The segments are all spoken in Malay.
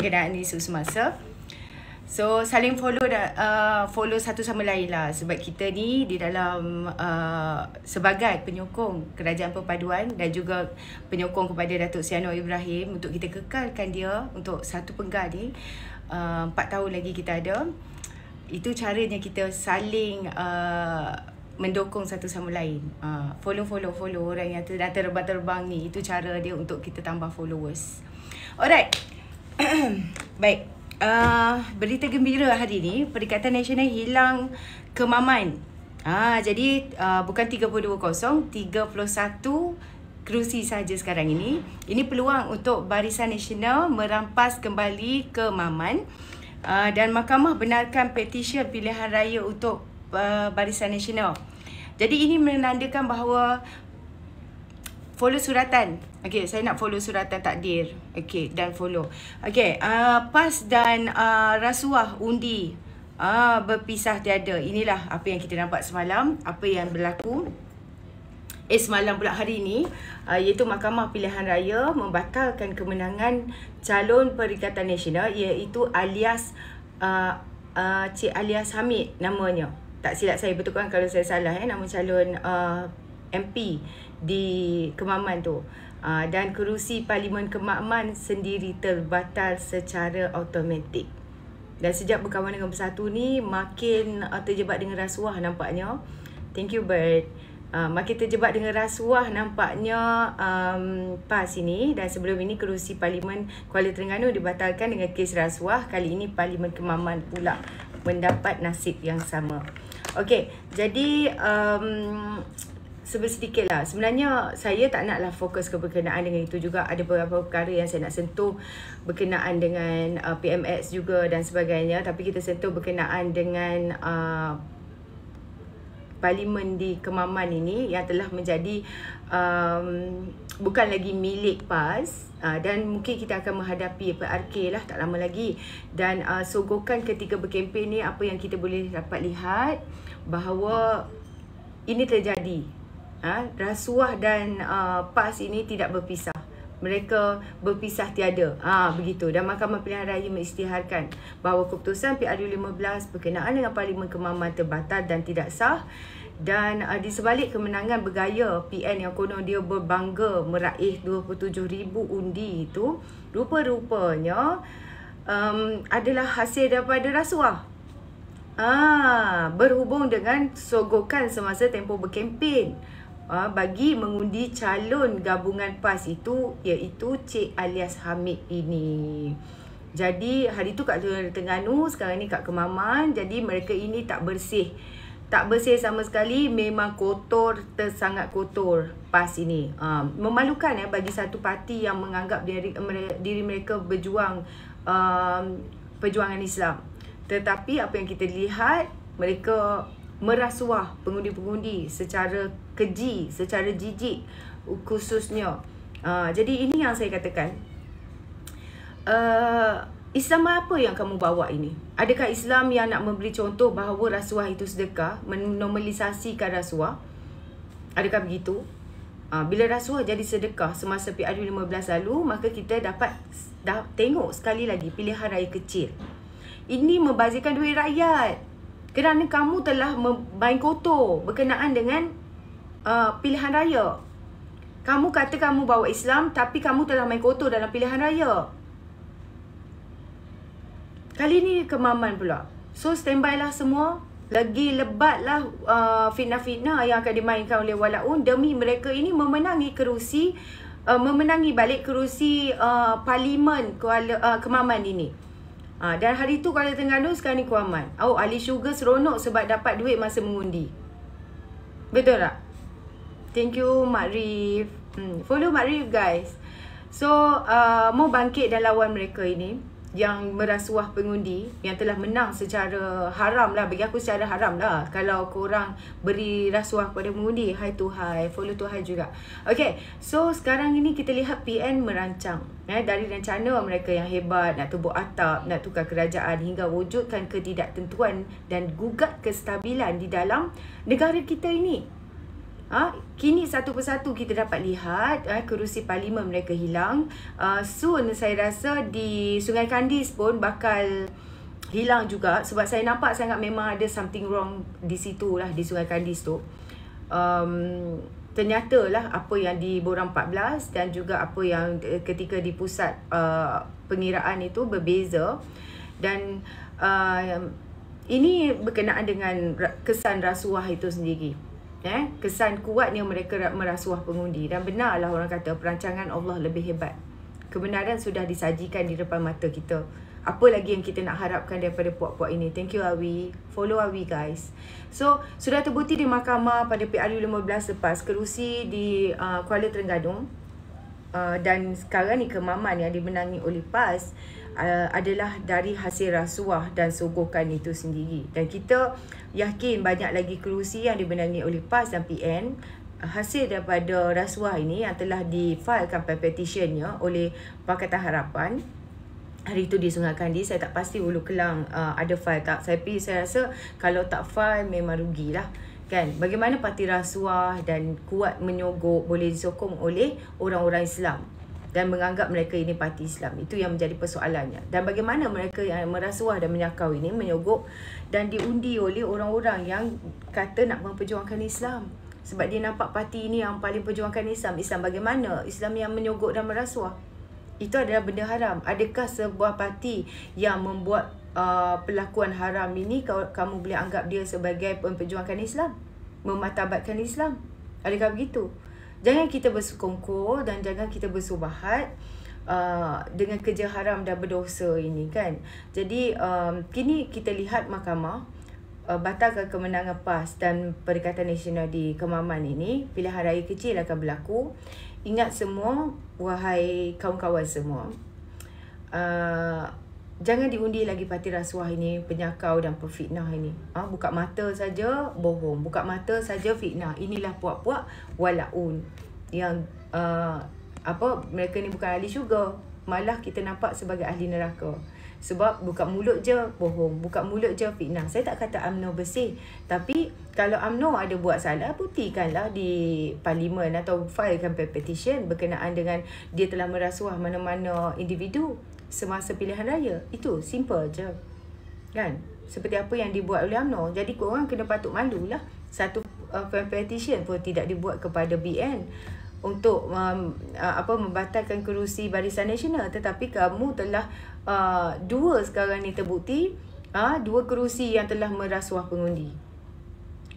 berkenaan isu semasa. So saling follow satu sama lain lah, sebab kita ni di dalam sebagai penyokong Kerajaan Perpaduan dan juga penyokong kepada Datuk Seri Anwar Ibrahim untuk kita kekalkan dia untuk satu penggal ni 4 tahun lagi kita ada. Itu caranya kita saling mendukung satu sama lain. Follow orang yang dah terbang-terbang ni, itu cara dia untuk kita tambah followers. Alright. Baik. Berita gembira hari ni, Perikatan Nasional hilang kemaman. Jadi bukan 32 kosong, 31 kerusi saja sekarang ini. Ini peluang untuk Barisan Nasional merampas kembali kemaman. Dan Mahkamah benarkan petisyen pilihan raya untuk Barisan Nasional. Jadi ini menandakan bahawa follow suratan. Okey, saya nak follow suratan takdir. Okey, dan follow. Okey, PAS dan rasuah undi berpisah tiada. Inilah apa yang kita nampak semalam, apa yang berlaku. Semalam pula hari ini, iaitu Mahkamah Pilihan Raya membatalkan kemenangan calon Perikatan Nasional, iaitu alias Cik Alias Hamid namanya. Tak silap saya, betul kan kalau saya salah nama calon MP di Kemaman tu. Dan kerusi Parlimen Kemaman sendiri terbatal secara automatik. Dan sejak berkawan dengan Bersatu ni makin terjebak dengan rasuah nampaknya. Thank you Bert. Makin terjebak dengan rasuah nampaknya PAS ini. Dan sebelum ini kerusi Parlimen Kuala Terengganu dibatalkan dengan kes rasuah. Kali ini Parlimen Kemaman pula mendapat nasib yang sama. Okey, jadi sedikit lah. Sebenarnya saya tak naklah fokus ke berkenaan dengan itu juga. Ada beberapa perkara yang saya nak sentuh berkenaan dengan PMX juga dan sebagainya. Tapi kita sentuh berkenaan dengan Parlimen di Kemaman ini yang telah menjadi bukan lagi milik PAS. Dan mungkin kita akan menghadapi PRK lah tak lama lagi. Dan sogokan ketika berkempen ni, apa yang kita boleh dapat lihat bahawa ini terjadi. Rasuah dan PAS ini tidak berpisah. Mereka berpisah tiada. Begitu. Dan Mahkamah Pilihan Raya mengisytiharkan bahawa keputusan PRU15 berkenaan dengan Parlimen Kemaman terbatal dan tidak sah. Dan di sebalik kemenangan bergaya PN yang konon dia berbangga meraih 27,000 undi itu, rupa-rupanya adalah hasil daripada rasuah. Berhubung dengan sogokan semasa tempoh berkempen bagi mengundi calon gabungan PAS itu, iaitu Cik Alias Hamid ini. Jadi hari tu kat Terengganu, sekarang ni kat Kemaman. Jadi mereka ini tak bersih. Tak bersih sama sekali, memang kotor, sangat kotor PAS ini. Memalukan bagi satu parti yang menganggap diri mereka berjuang perjuangan Islam. Tetapi apa yang kita lihat, mereka merasuah pengundi-pengundi secara keji, secara jijik khususnya. Jadi ini yang saya katakan, Islam apa yang kamu bawa ini? Adakah Islam yang nak memberi contoh bahawa rasuah itu sedekah, menormalisasikan rasuah? Adakah begitu? Bila rasuah jadi sedekah semasa PRU15 lalu, maka kita dapat tengok sekali lagi pilihan raya kecil. Ini membazirkan duit rakyat. Kerana kamu telah main kotor berkenaan dengan pilihan raya. Kamu kata kamu bawa Islam, tapi kamu telah main kotor dalam pilihan raya. Kali ni Kemaman pula. So standby lah semua. Lagi lebatlah fitnah-fitnah yang akan dimainkan oleh Walaun demi mereka ini memenangi kerusi, memenangi balik kerusi Parlimen Kemaman ini. Dan hari tu Kuala Terengganu, sekarang ni Kemaman. Ali Sugar seronok sebab dapat duit masa mengundi. Betul tak? Thank you Mak Rif. Follow Mak Rif guys. So mau bangkit dan lawan mereka ini yang merasuah pengundi, yang telah menang secara haram lah. Bagi aku secara haram lah kalau korang beri rasuah kepada pengundi. Hai Tuhai, follow Tuhai juga. Okay, so sekarang ini kita lihat PN merancang dari rencana mereka yang hebat, nak tubuh atap, nak tukar kerajaan hingga wujudkan ketidaktentuan dan gugat kestabilan di dalam negara kita ini. Kini satu persatu kita dapat lihat kerusi parlimen mereka hilang. Soon saya rasa di Sungai Kandis pun bakal hilang juga, sebab saya nampak sangat memang ada something wrong di situ lah, di Sungai Kandis tu. Ternyata lah apa yang di Borang 14 dan juga apa yang ketika di pusat pengiraan itu berbeza. Dan ini berkenaan dengan kesan rasuah itu sendiri. Kesan kuatnya mereka merasuah pengundi. Dan benarlah orang kata perancangan Allah lebih hebat. Kebenaran sudah disajikan di depan mata kita. Apa lagi yang kita nak harapkan daripada puak-puak ini? Thank you Awi. Follow Awi guys. So, sudah terbukti di mahkamah pada PRU 15 lepas kerusi di Kuala Terengganu. Dan sekarang ni Kemaman yang dimenangi oleh PAS adalah dari hasil rasuah dan sogokan itu sendiri. Dan kita yakin banyak lagi kerusi yang dimenangi oleh PAS dan PN hasil daripada rasuah ini yang telah difailkan petitionnya oleh Pakatan Harapan. Hari itu di Sungai Kandis, saya tak pasti Hulu Kelang ada file tak. Tapi saya rasa kalau tak file memang rugilah. Kan? Bagaimana parti rasuah dan kuat menyogok boleh disokong oleh orang-orang Islam dan menganggap mereka ini parti Islam. Itu yang menjadi persoalannya. Dan bagaimana mereka yang merasuah dan menyakau ini menyogok dan diundi oleh orang-orang yang kata nak memperjuangkan Islam. Sebab dia nampak parti ini yang paling perjuangkan Islam. Islam bagaimana? Islam yang menyogok dan merasuah. Itu adalah benda haram. Adakah sebuah parti yang membuat pelakuan haram ini kamu boleh anggap dia sebagai memperjuangkan Islam, mematabatkan Islam? Adakah begitu? Jangan kita bersekongkol dan jangan kita bersubahat dengan kerja haram dan berdosa ini, kan. Jadi kini kita lihat mahkamah batalkan kemenangan PAS dan Perikatan Nasional di Kemaman ini. Pilihan raya kecil akan berlaku. Ingat semua, wahai kawan-kawan semua, jangan diundi lagi parti rasuah ini, penyakau dan pefitnah ini. Buka mata saja bohong, buka mata saja fitnah. Inilah puak-puak walaun yang mereka ni bukan ahli syurga, malah kita nampak sebagai ahli neraka. Sebab buka mulut je bohong, buka mulut je fitnah. Saya tak kata UMNO bersih, tapi kalau UMNO ada buat salah, buktikanlah di parlimen atau filekan petition berkenaan dengan dia telah merasuah mana-mana individu semasa pilihan raya. Itu simple je, kan? Seperti apa yang dibuat oleh UMNO. Jadi korang kena patut malulah. Satu petition pun tidak dibuat kepada BN untuk membatalkan kerusi Barisan Nasional, tetapi kamu telah dua sekarang ni terbukti dua kerusi yang telah merasuah pengundi.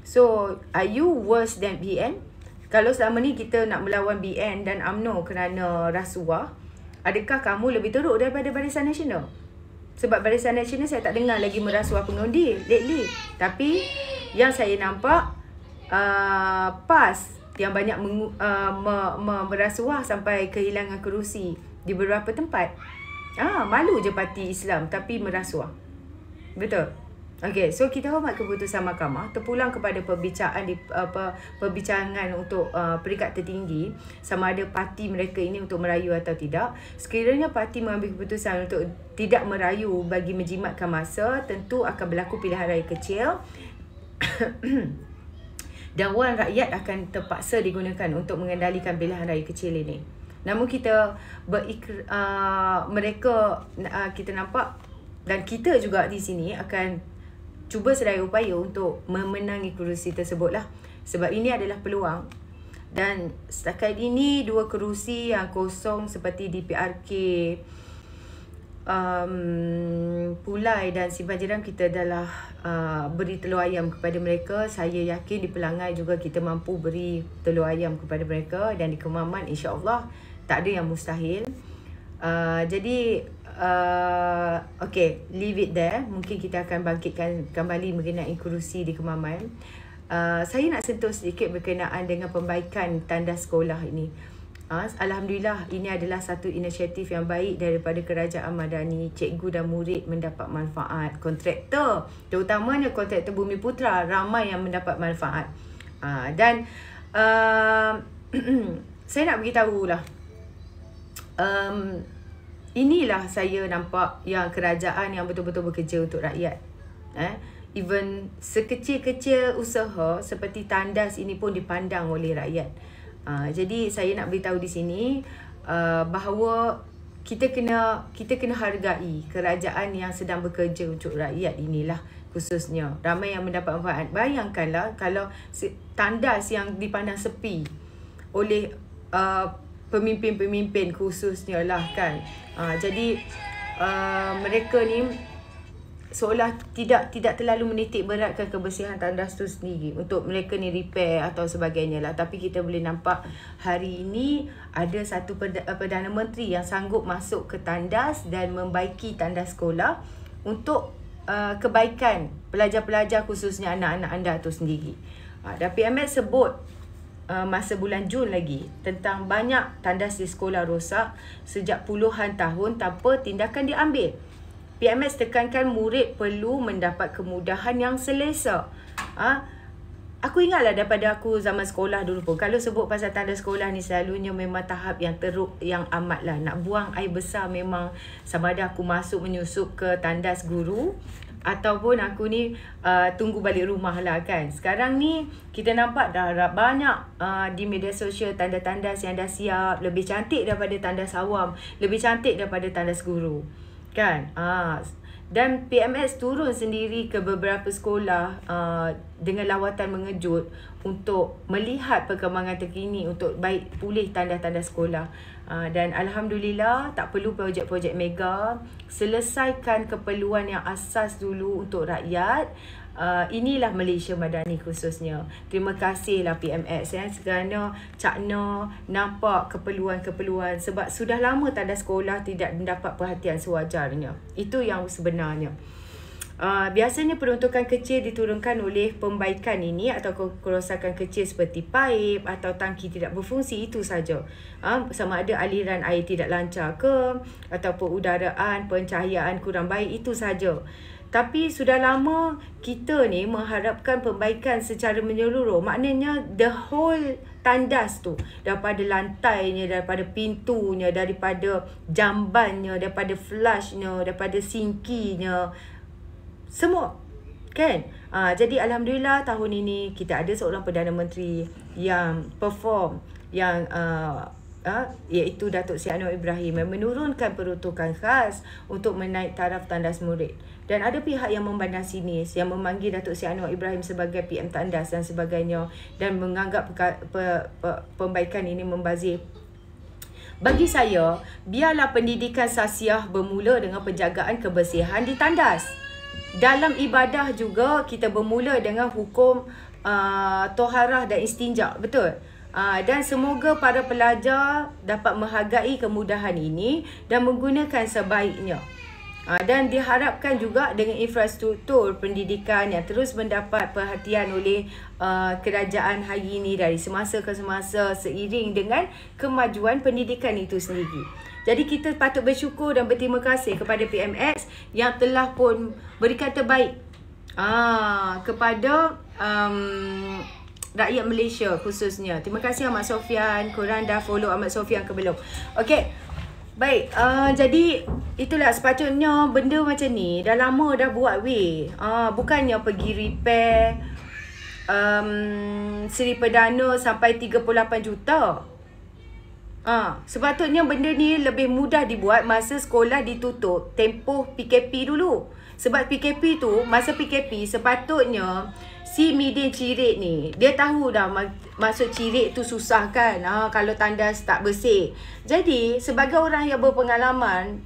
So are you worse than BN? Kalau selama ni kita nak melawan BN dan UMNO kerana rasuah, adakah kamu lebih teruk daripada Barisan Nasional? Sebab Barisan Nasional saya tak dengar lagi merasuah pengundi lately. Tapi yang saya nampak PAS yang banyak merasuah sampai kehilangan kerusi di beberapa tempat. Malu je parti Islam tapi merasuah. Betul? Okey, so kita hormat keputusan mahkamah, terpulang kepada perbincangan untuk peringkat tertinggi sama ada parti mereka ini untuk merayu atau tidak. Sekiranya parti mengambil keputusan untuk tidak merayu bagi menjimatkan masa, tentu akan berlaku pilihan raya kecil. Dan wang rakyat akan terpaksa digunakan untuk mengendalikan pilihan raya kecil ini. Namun kita kita nampak dan kita juga di sini akan cuba sedaya upaya untuk memenangi kerusi tersebutlah. Sebab ini adalah peluang. Dan setakat ini dua kerusi yang kosong seperti di PRK Pulai dan Simpang Jeram, kita adalah beri telur ayam kepada mereka. Saya yakin di Pelangai juga kita mampu beri telur ayam kepada mereka. Dan di Kemaman insya-Allah tak ada yang mustahil. Jadi okay, leave it there. Mungkin kita akan bangkitkan kembali mengenai kerusi di Kemaman. Saya nak sentuh sedikit berkenaan dengan perbaikan tandas sekolah ini. Alhamdulillah, ini adalah satu inisiatif yang baik daripada Kerajaan Madani. Cikgu dan murid mendapat manfaat. Kontraktor, terutamanya kontraktor Bumi Putra, ramai yang mendapat manfaat. Dan saya nak beritahu lah, inilah saya nampak yang kerajaan yang betul-betul bekerja untuk rakyat. even sekecil-kecil usaha seperti tandas ini pun dipandang oleh rakyat. Jadi saya nak beritahu di sini bahawa kita kena hargai kerajaan yang sedang bekerja untuk rakyat inilah, khususnya ramai yang mendapat manfaat. Bayangkanlah kalau tandas yang dipandang sepi oleh pemimpin-pemimpin khususnya lah kan. Jadi mereka ni seolah tidak terlalu menitik beratkan kebersihan tandas tu sendiri untuk mereka ni repair atau sebagainya lah. Tapi kita boleh nampak hari ini ada satu Perdana Menteri yang sanggup masuk ke tandas dan membaiki tandas sekolah untuk kebaikan pelajar-pelajar, khususnya anak-anak anda tu sendiri. Dan PMS sebut masa bulan Jun lagi tentang banyak tandas di sekolah rosak sejak puluhan tahun tanpa tindakan diambil. PMS tekankan murid perlu mendapat kemudahan yang selesa. Aku ingatlah daripada aku zaman sekolah dulu pun, kalau sebut pasal tandas sekolah ni selalunya memang tahap yang teruk, yang amat lah. Nak buang air besar memang sama ada aku masuk menyusup ke tandas guru ataupun aku ni tunggu balik rumah lah kan. Sekarang ni kita nampak dah banyak di media sosial tandas-tandas yang dah siap, lebih cantik daripada tandas awam, lebih cantik daripada tandas guru kan. Dan PMS turun sendiri ke beberapa sekolah dengan lawatan mengejut untuk melihat perkembangan terkini untuk baik pulih tandas-tandas sekolah. Dan alhamdulillah, tak perlu projek-projek mega, selesaikan keperluan yang asas dulu untuk rakyat. Inilah Malaysia Madani khususnya. Terima kasihlah PMS kerana cakna nampak keperluan-keperluan, sebab sudah lama tandas sekolah tidak mendapat perhatian sewajarnya. Itu yang sebenarnya. Biasanya peruntukan kecil diturunkan oleh pembaikan ini atau kerosakan kecil seperti paip atau tangki tidak berfungsi, itu saja. Sama ada aliran air tidak lancar ke ataupun udaraan pencahayaan kurang baik, itu saja. Tapi sudah lama kita ni mengharapkan perbaikan secara menyeluruh. Maknanya the whole tandas tu, daripada lantainya, daripada pintunya, daripada jambannya, daripada flushnya, daripada sinkinya, semua kan. Jadi alhamdulillah tahun ini kita ada seorang Perdana Menteri yang perform, yang iaitu Datuk Seri Anwar Ibrahim, yang menurunkan peruntukan khas untuk menaik taraf tandas murid. Dan ada pihak yang memandang sinis, yang memanggil Datuk Seri Anwar Ibrahim sebagai PM tandas dan sebagainya, dan menganggap pembaikan ini membazir. Bagi saya, biarlah pendidikan sasiah bermula dengan penjagaan kebersihan di tandas. Dalam ibadah juga kita bermula dengan hukum toharah dan istinja, betul? Dan semoga para pelajar dapat menghargai kemudahan ini dan menggunakan sebaiknya. Dan diharapkan juga dengan infrastruktur pendidikan yang terus mendapat perhatian oleh kerajaan hari ini dari semasa ke semasa seiring dengan kemajuan pendidikan itu sendiri. Jadi kita patut bersyukur dan berterima kasih kepada PMS yang telah pun berikan terbaik kepada rakyat Malaysia khususnya. Terima kasih Ahmad Sofian. Korang dah follow Ahmad Sofian ke belum? Okey. Baik, jadi itulah sepatutnya benda macam ni dah lama dah buat weh. Bukannya pergi repair Seri Perdana sampai 38 juta. Sepatutnya benda ni lebih mudah dibuat masa sekolah ditutup tempoh PKP dulu. Sebab PKP tu, masa PKP sepatutnya si Midin Cirit ni, dia tahu dah masuk Cirit tu susah kan, kalau tandas tak bersih. Jadi sebagai orang yang berpengalaman,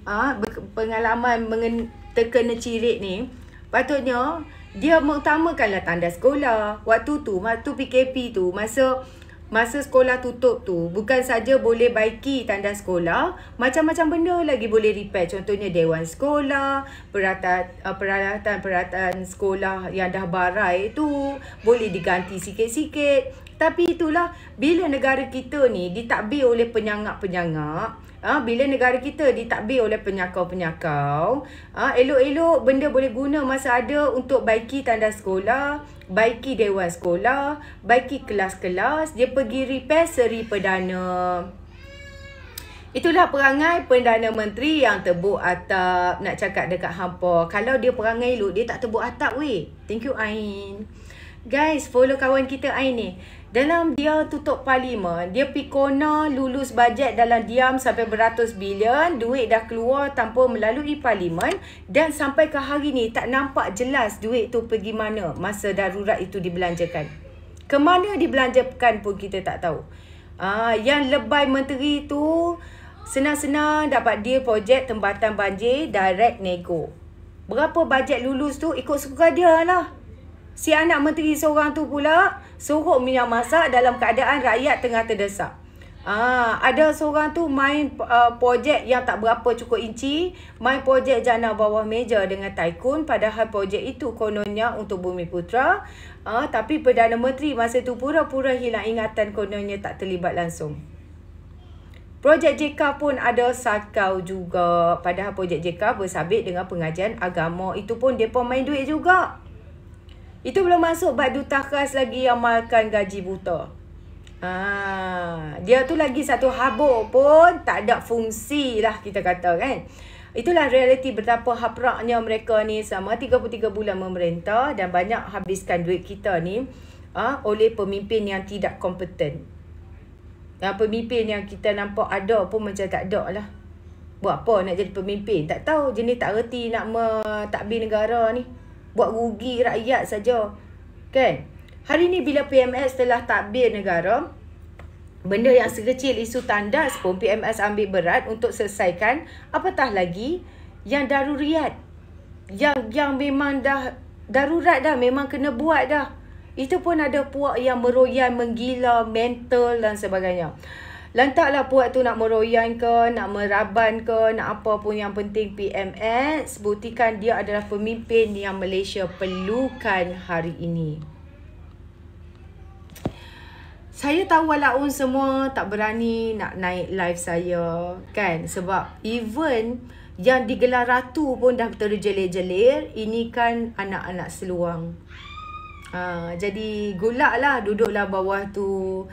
terkena Cirit ni, patutnya dia mengutamakanlah tandas sekolah. Waktu PKP tu, masa sekolah tutup tu, bukan saja boleh baiki tandas sekolah, macam-macam benda lagi boleh repair. Contohnya dewan sekolah, peralatan sekolah yang dah barai tu boleh diganti sikit-sikit. Tapi itulah, bila negara kita ni ditadbir oleh penyangak-penyangak, bila negara kita ditadbir oleh penyakau-penyakau, elok-elok benda boleh guna masa ada untuk baiki tandas sekolah, baiki dewan sekolah, baiki kelas-kelas, dia pergi repair Seri Perdana. Itulah perangai Perdana Menteri yang tebuk atap. Nak cakap dekat hampa, kalau dia perangai elok, dia tak tebuk atap weh. Thank you Ain. Guys, follow kawan kita Ain ni. Dalam dia tutup parlimen, dia pergi corner lulus bajet dalam diam sampai beratus bilion. Duit dah keluar tanpa melalui parlimen. Dan sampai ke hari ni tak nampak jelas duit tu pergi mana masa darurat itu dibelanjakan. Kemana dibelanjakan pun kita tak tahu. Yang lebay menteri tu senang-senang dapat deal projek tempatan banjir direct nego. Berapa bajet lulus tu ikut suka dia lah. Si anak menteri seorang tu pula suruh minyak masak dalam keadaan rakyat tengah terdesak. Ada seorang tu main projek yang tak berapa cukup inci, main projek jana bawah meja dengan tycoon, padahal projek itu kononnya untuk Bumiputera. Tapi Perdana Menteri masa tu pura-pura hilang ingatan, kononnya tak terlibat langsung. Projek JK pun ada sakau juga, padahal projek JK bersabit dengan pengajian agama. Itu pun mereka main duit juga. Itu belum masuk bab duta khas lagi yang makan gaji buta. Dia tu lagi satu habuk pun tak ada fungsi lah kita kata kan. Itulah realiti betapa hapraknya mereka ni selama 33 bulan memerintah dan banyak habiskan duit kita ni oleh pemimpin yang tidak kompeten. Yang pemimpin yang kita nampak ada pun macam tak ada lah. Buat apa nak jadi pemimpin? Tak tahu, jenis tak reti nak mentadbir negara ni. Buat rugi rakyat saja. Kan? Hari ni bila PMS telah takbir negara, benda yang sekecil isu tandas pun PMS ambil berat untuk selesaikan, apatah lagi yang daruriat. Yang memang dah darurat dah, memang kena buat dah. Itu pun ada puak yang meroyan, menggila, mental dan sebagainya. Lantaklah puak tu nak meroyan ke, nak meraban ke, nak apa pun, yang penting PMS buktikan dia adalah pemimpin yang Malaysia perlukan hari ini. Saya tahu walaupun semua tak berani nak naik live saya kan, sebab even yang digelar ratu pun dah terjelir-jelir. Ini kan anak-anak seluang. Jadi gulak lah, duduklah bawah tu.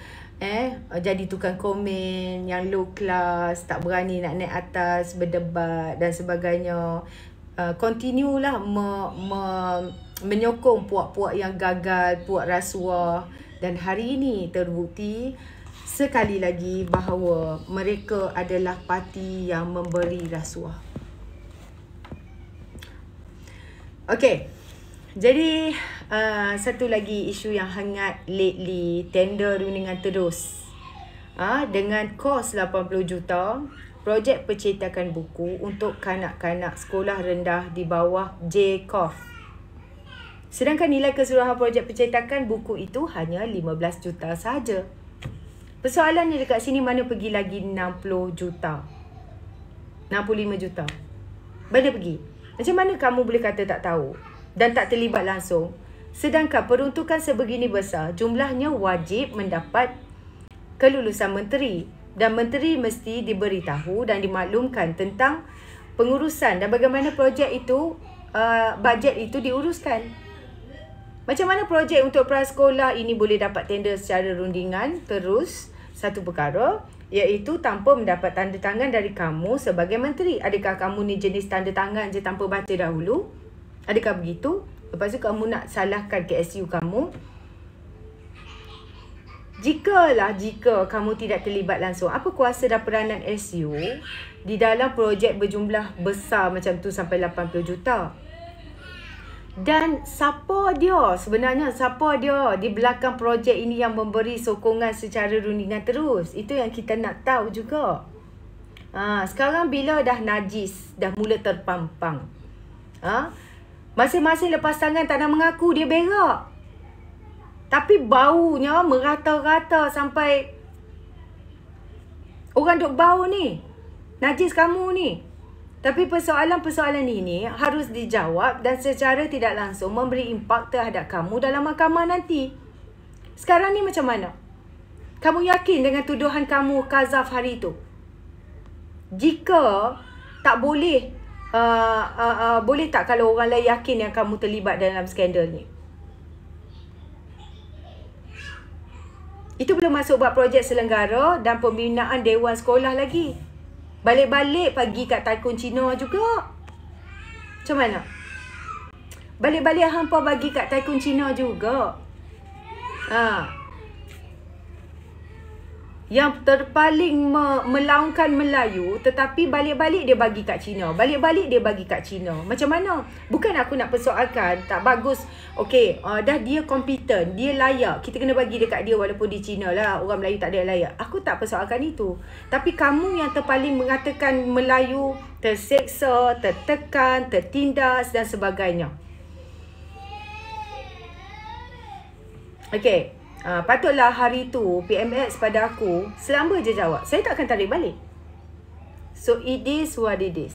Jadi tukang komen yang low class, tak berani nak naik atas, berdebat dan sebagainya. Continue lah menyokong puak-puak yang gagal, puak rasuah. Dan hari ini terbukti sekali lagi bahawa mereka adalah parti yang memberi rasuah. Okey. Jadi satu lagi isu yang hangat lately, tender rundingan terus. Dengan kos 80 juta, projek percetakan buku untuk kanak-kanak sekolah rendah di bawah JKOF. Sedangkan nilai keseluruhan projek percetakan buku itu hanya 15 juta sahaja. Persoalannya dekat sini, mana pergi lagi 60 juta? 65 juta. Mana pergi? Macam mana kamu boleh kata tak tahu dan tak terlibat langsung? Sedangkan peruntukan sebegini besar, jumlahnya wajib mendapat kelulusan menteri. Dan menteri mesti diberitahu dan dimaklumkan tentang pengurusan dan bagaimana projek itu, bajet itu diuruskan. Macam mana projek untuk prasekolah ini boleh dapat tender secara rundingan terus? Satu perkara, iaitu tanpa mendapat tanda tangan dari kamu sebagai menteri. Adakah kamu ni jenis tanda tangan je tanpa baca dahulu? Adakah begitu? Lepas tu kamu nak salahkan KSU kamu? Jika kamu tidak terlibat langsung, apa kuasa dan peranan SU di dalam projek berjumlah besar macam tu sampai 80 juta? Dan siapa dia di belakang projek ini yang memberi sokongan secara rundingan terus? Itu yang kita nak tahu juga. Sekarang bila dah najis, dah mula terpampang, masing-masing lepas tangan tak nak mengaku dia berak. Tapi baunya merata-rata sampai orang duk bau ni. Najis kamu ni. Tapi persoalan-persoalan ini harus dijawab dan secara tidak langsung memberi impak terhadap kamu dalam mahkamah nanti. Sekarang ni macam mana? Kamu yakin dengan tuduhan kamu kazaf hari itu? Jika tak boleh, boleh tak kalau orang lain yakin yang kamu terlibat dalam skandal ni? Itu belum masuk buat projek selenggara dan pembinaan dewan sekolah lagi. Balik-balik pergi kat Tycoon Cina juga. Macam mana? Balik-balik hampa bagi kat Tycoon Cina juga. Yang terpaling melaungkan Melayu, tetapi balik-balik dia bagi kat Cina. Balik-balik dia bagi kat Cina. Macam mana? Bukan aku nak persoalkan tak bagus. Okey, dah dia kompeten, dia layak, kita kena bagi dekat dia walaupun di Cina lah. Orang Melayu tak ada yang layak. Aku tak persoalkan itu. Tapi kamu yang terpaling mengatakan Melayu terseksa, tertekan, tertindas dan sebagainya. Okey. Patutlah hari tu PMX pada aku selamba je jawab. Saya tak akan tarik balik. So it is what it is.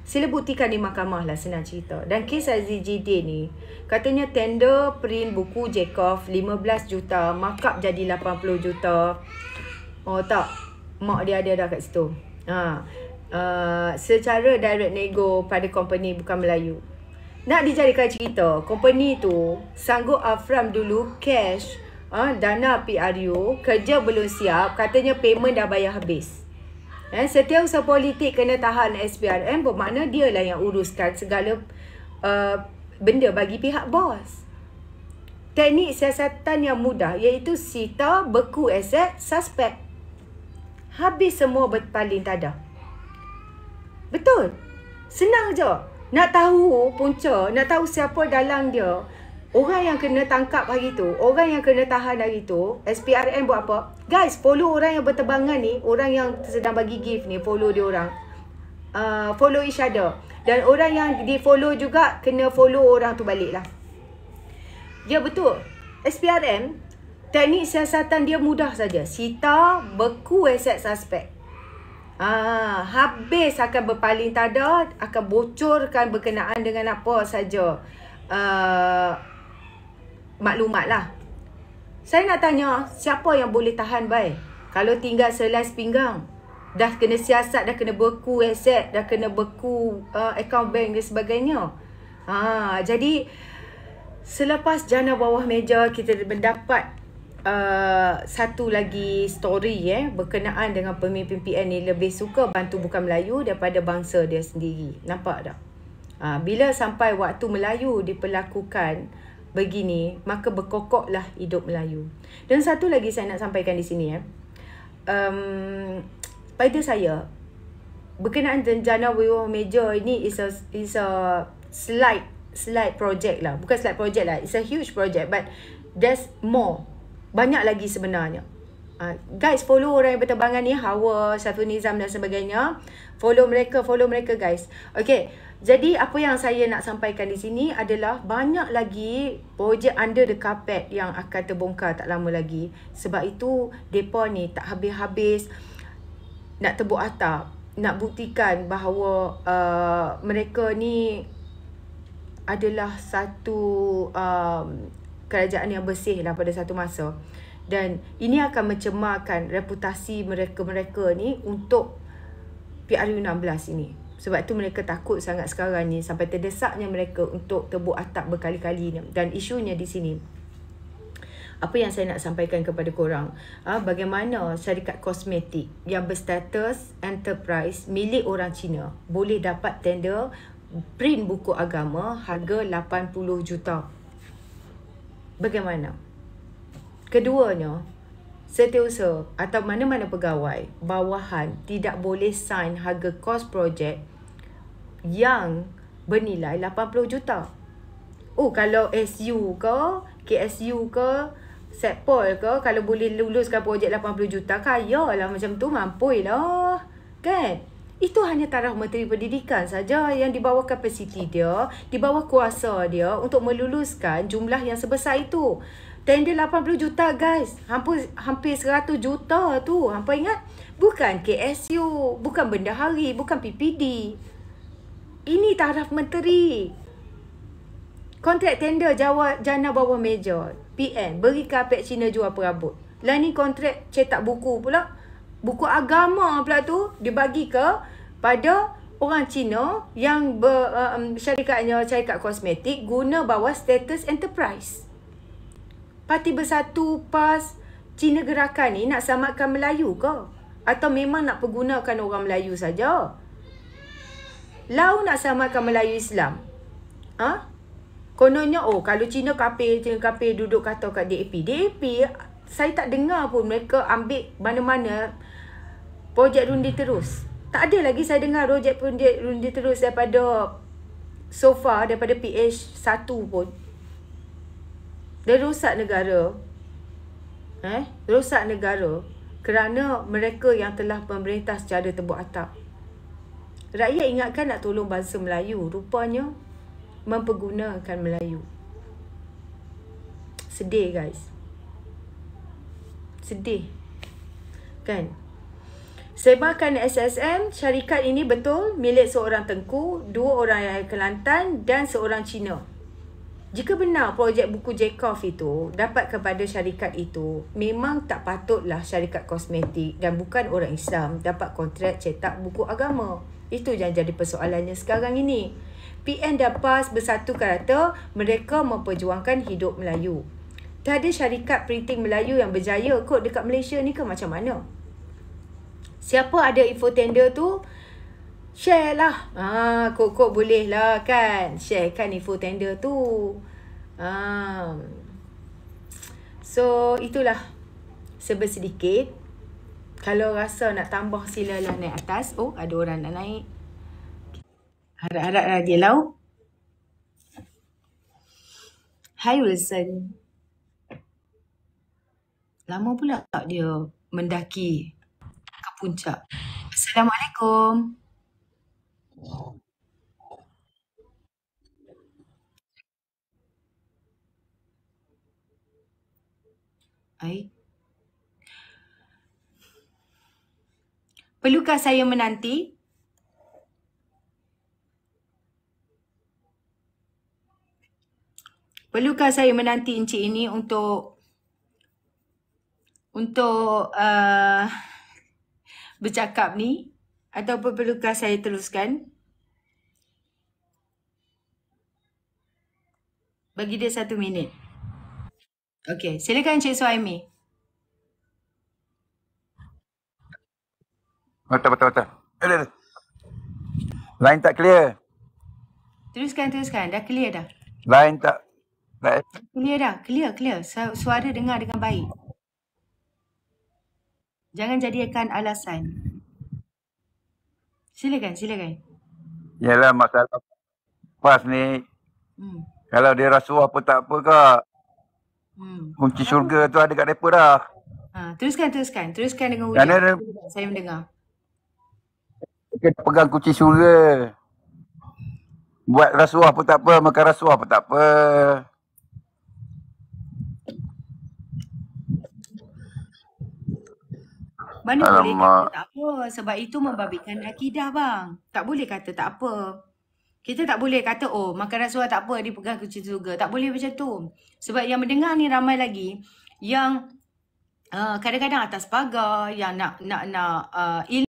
Sila buktikan di mahkamah lah, senang cerita. Dan kes Azizidin ni, katanya tender print buku Jacob 15 juta, markup jadi 80 juta. Oh tak, mak dia ada dah kat situ. Secara direct nego pada company bukan Melayu. Nak dijadikan cerita, company tu sanggup upfront dulu cash, dana PRU, kerja belum siap, katanya payment dah bayar habis. Setiausaha politik kena tahan SPRM, bermakna dia lah yang uruskan segala benda bagi pihak bos. Teknik siasatan yang mudah iaitu sita, beku aset, suspek. Habis semua berpaling tada. Betul? Senang je. Nak tahu punca, nak tahu siapa dalang dia, orang yang kena tangkap hari tu, orang yang kena tahan hari tu, SPRM buat apa? Guys, follow orang yang berterbangan ni, orang yang sedang bagi gift ni, follow dia orang. Follow each other. Dan orang yang di follow juga, kena follow orang tu balik lah. Ya betul. SPRM, teknik siasatan dia mudah saja. Sita, beku aset suspek. Habis akan berpaling tada, akan bocorkan berkenaan dengan apa saja maklumat lah. Saya nak tanya, siapa yang boleh tahan baik? Kalau tinggal selai pinggang, dah kena siasat, dah kena beku aset, dah kena beku account bank dan sebagainya. Jadi selepas jana bawah meja, kita mendapat satu lagi story berkenaan dengan pemimpin PN ni lebih suka bantu bukan Melayu daripada bangsa dia sendiri. Nampak tak? Bila sampai waktu Melayu diperlakukan begini, maka berkokoklah hidup Melayu. Dan satu lagi saya nak sampaikan di sini pada saya berkenaan jana bawah meja ini is a slight project lah. Bukan slight project lah, it's a huge project, but there's more. Banyak lagi sebenarnya. Guys, follow orang yang berterbangan ni, Hawa, Syaful Nizam dan sebagainya. Follow mereka guys. Okay, jadi apa yang saya nak sampaikan di sini adalah banyak lagi projek under the carpet yang akan terbongkar tak lama lagi. Sebab itu mereka ni tak habis-habis nak tebuk atap, nak buktikan bahawa mereka ni adalah satu kerajaan yang bersih lah pada satu masa. Dan ini akan mencemarkan reputasi mereka ni untuk PRU 16 ini. Sebab tu mereka takut sangat sekarang ni, sampai terdesaknya mereka untuk tebuk atap berkali-kali ni. Dan isunya di sini, apa yang saya nak sampaikan kepada korang, bagaimana syarikat kosmetik yang berstatus enterprise milik orang Cina boleh dapat tender print buku agama harga 80 juta. Bagaimana? Keduanya, setiausaha atau mana-mana pegawai bawahan tidak boleh sign harga kos projek yang bernilai 80 juta. Kalau SU ke, KSU ke, Setpol ke, kalau boleh luluskan projek 80 juta, kaya lah macam tu, mampu lah. Kan? Itu hanya taraf Menteri Pendidikan saja yang di bawah kapasiti dia, di bawah kuasa dia untuk meluluskan jumlah yang sebesar itu. Tender 80 juta guys, hampir 100 juta tu. Hampa ingat? Bukan KSU, bukan bendahari, bukan PPD. Ini taraf menteri. Kontrak tender jana bawah meja, PN, beri kapek Cina jual perabot. Lah ni kontrak cetak buku pula. Buku agama pula tu dibagi pada orang Cina yang syarikatnya syarikat kosmetik guna bawah status enterprise. Parti Bersatu PAS Cina Gerakan ni nak selamatkan Melayu ke? Atau memang nak pergunakan orang Melayu saja? Lau nak samakan Melayu Islam? Kononnya, kalau Cina kafir duduk kata kat DAP. DAP, saya tak dengar pun mereka ambil mana-mana projek Rundi Terus. Tak ada lagi saya dengar projek Rundi Terus daripada so far, daripada PH1 pun. Dia rosak negara. Rosak negara kerana mereka yang telah memerintah secara tebuk atap. Rakyat ingatkan nak tolong bangsa Melayu, rupanya mempergunakan Melayu. Sedih guys. Sedih. Kan? Sebarkan SSM, syarikat ini betul milik seorang Tengku, 2 orang yang Kelantan dan seorang Cina. Jika benar projek buku Chekhov itu dapat kepada syarikat itu, memang tak patutlah syarikat kosmetik dan bukan orang Islam dapat kontrak cetak buku agama. Itu yang jadi persoalannya sekarang ini. PN dan PAS bersatu kata mereka memperjuangkan hidup Melayu. Tak ada syarikat printing Melayu yang berjaya kot dekat Malaysia ni ke macam mana? Siapa ada info tender tu, share lah. Kok boleh lah kan, share kan info tender tu. So itulah sedikit. Kalau rasa nak tambah silalah naik atas. Ada orang nak naik. Harap-harap dia lau. Hai Wilson. Lama pula tak dia mendaki ke puncak. Assalamualaikum. Perlukah saya menanti? Perlukah saya menanti encik ini untuk bercakap ni? Ataupun perlukah saya teruskan? Bagi dia 1 minit. Okey, silakan Encik Suhaimi. Betul. Line tak clear. Teruskan. Dah clear dah. Line tak. Clear dah. Clear. Suara dengar dengan baik. Jangan jadikan alasan. Silakan. Yalah, masalah PAS ni. Kalau dia rasuah pun tak apa kak. Kunci syurga tu ada kat mereka dah. Teruskan dengan hujan. Saya mendengar. Kita pegang kunci syurga. Buat rasuah pun tak apa, makan rasuah pun tak apa. Mana boleh kata tak apa, sebab itu membabitkan akidah bang. Tak boleh kata tak apa. Kita tak boleh kata makan rasuah tak apa, dia pegang kunci syurga. Tak boleh macam tu. Sebab yang mendengar ni ramai lagi yang kadang-kadang atas pagar, yang nak